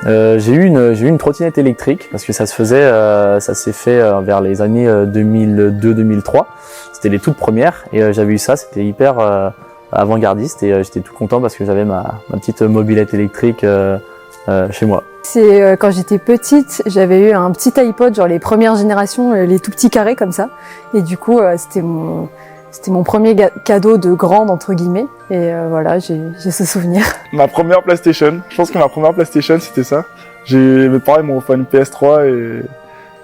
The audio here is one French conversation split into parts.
J'ai eu une trottinette électrique parce que ça s'est fait vers les années 2002-2003. C'était les toutes premières et j'avais eu ça, c'était hyper avant-gardiste et j'étais tout content parce que j'avais ma petite mobilette électrique chez moi. C'est quand j'étais petite, j'avais eu un petit iPod, genre les premières générations, les tout petits carrés comme ça. Et du coup, c'était mon premier cadeau de grande, entre guillemets. Et voilà, j'ai ce souvenir. Ma première PlayStation, je pense que ma première PlayStation c'était ça. Mes parents m'ont offert une PS3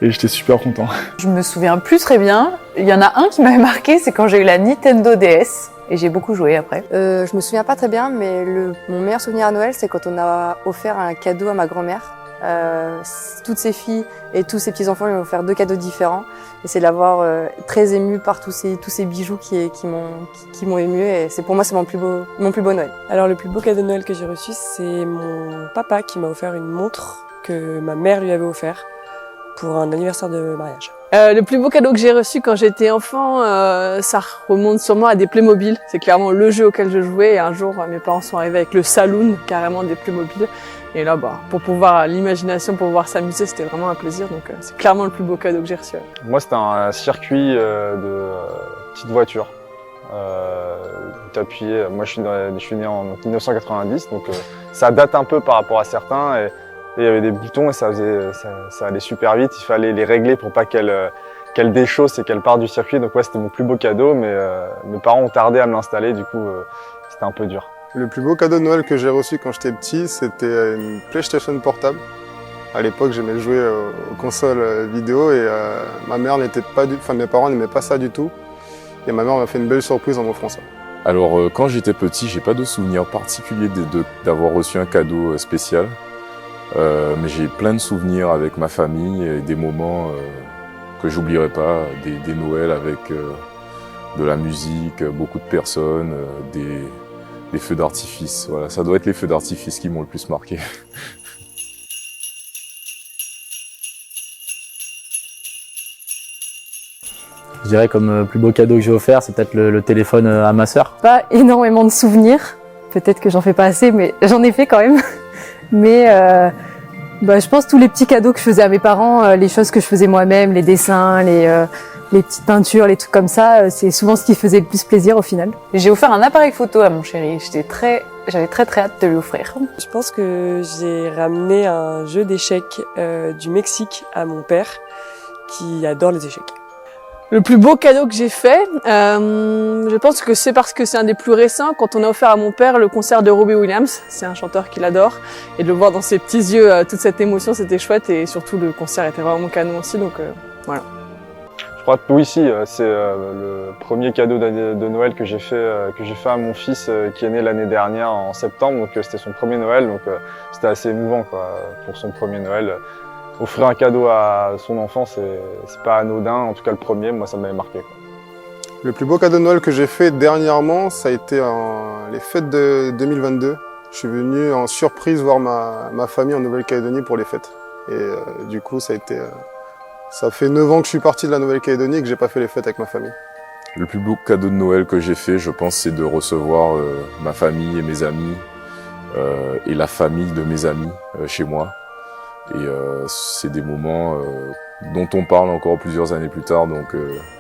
et j'étais super content. Je me souviens plus très bien. Il y en a un qui m'avait marqué, c'est quand j'ai eu la Nintendo DS. Et j'ai beaucoup joué après. Je me souviens pas très bien, mais mon meilleur souvenir à Noël, c'est quand on a offert un cadeau à ma grand-mère. Toutes ses filles et tous ses petits-enfants lui ont offert 2 cadeaux différents. Et c'est de l'avoir très ému par tous ces bijoux qui m'ont ému. Et pour moi, c'est mon plus beau Noël. Alors le plus beau cadeau de Noël que j'ai reçu, c'est mon papa qui m'a offert une montre que ma mère lui avait offert pour un anniversaire de mariage. Le plus beau cadeau que j'ai reçu quand j'étais enfant, ça remonte sûrement à des Playmobil. C'est clairement le jeu auquel je jouais et un jour mes parents sont arrivés avec le saloon carrément des Playmobil. Et là, pour pouvoir l'imagination, pour pouvoir s'amuser, c'était vraiment un plaisir. Donc c'est clairement le plus beau cadeau que j'ai reçu. Moi, c'était un circuit de petites voitures. T'appuyais. Moi, je suis né en 1990, donc ça date un peu par rapport à certains. Et il y avait des boutons et ça allait super vite. Il fallait les régler pour pas qu'elle déchausse et qu'elle parte du circuit. Donc ouais, c'était mon plus beau cadeau, mais mes parents ont tardé à me l'installer. Du coup, c'était un peu dur. Le plus beau cadeau de Noël que j'ai reçu quand j'étais petit, c'était une PlayStation portable. À l'époque, j'aimais jouer aux consoles vidéo et mes parents n'aimaient pas ça du tout. Et ma mère m'a fait une belle surprise en m'offrant ça. Alors, quand j'étais petit, j'ai pas de souvenir particulier d'avoir reçu un cadeau spécial. Mais j'ai plein de souvenirs avec ma famille et des moments que j'oublierai pas, des Noëls avec de la musique, beaucoup de personnes, des feux d'artifice. Voilà, ça doit être les feux d'artifice qui m'ont le plus marqué. Je dirais comme plus beau cadeau que j'ai offert, c'est peut-être le téléphone à ma sœur. Pas énormément de souvenirs. Peut-être que j'en fais pas assez, mais j'en ai fait quand même. Mais je pense tous les petits cadeaux que je faisais à mes parents, les choses que je faisais moi-même, les dessins, les petites peintures, les trucs comme ça, c'est souvent ce qui faisait le plus plaisir au final. J'ai offert un appareil photo à mon chéri. J'avais très hâte de lui offrir. Je pense que j'ai ramené un jeu d'échecs du Mexique à mon père qui adore les échecs. Le plus beau cadeau que j'ai fait, je pense que c'est parce que c'est un des plus récents. Quand on a offert à mon père le concert de Robbie Williams, c'est un chanteur qu'il adore, et de le voir dans ses petits yeux, toute cette émotion, c'était chouette, et surtout le concert était vraiment canon aussi, donc voilà. Je crois que oui, si, c'est le premier cadeau de Noël que j'ai fait à mon fils qui est né l'année dernière en septembre, donc c'était son premier Noël, donc c'était assez émouvant quoi, pour son premier Noël. Offrir un cadeau à son enfant, c'est pas anodin, en tout cas le premier, moi ça m'avait marqué. Quoi. Le plus beau cadeau de Noël que j'ai fait dernièrement, ça a été les fêtes de 2022. Je suis venu en surprise voir ma famille en Nouvelle-Calédonie pour les fêtes. Et du coup, ça fait 9 ans que je suis parti de la Nouvelle-Calédonie et que j'ai pas fait les fêtes avec ma famille. Le plus beau cadeau de Noël que j'ai fait, je pense, c'est de recevoir ma famille et mes amis et la famille de mes amis chez moi. Et c'est des moments dont on parle encore plusieurs années plus tard, donc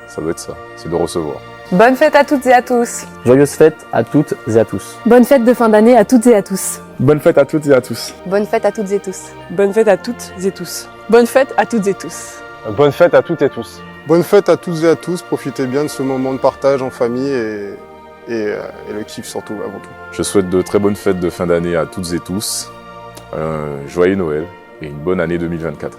ça doit être ça, c'est de recevoir. Bonne fête à toutes et à tous. Joyeuses fêtes à toutes et à tous. Bonne fête de fin d'année à toutes et à tous. Bonne fête à toutes et à tous. Bonne fête à toutes et tous. Bonne fête à toutes et tous. Bonne fête à toutes et tous. Bonne fête à toutes et tous. Bonne fête à toutes et à tous, profitez bien de ce moment de partage en famille et le kiff surtout avant tout. Je souhaite de très bonnes fêtes de fin d'année à toutes et tous, joyeux Noël et une bonne année 2024.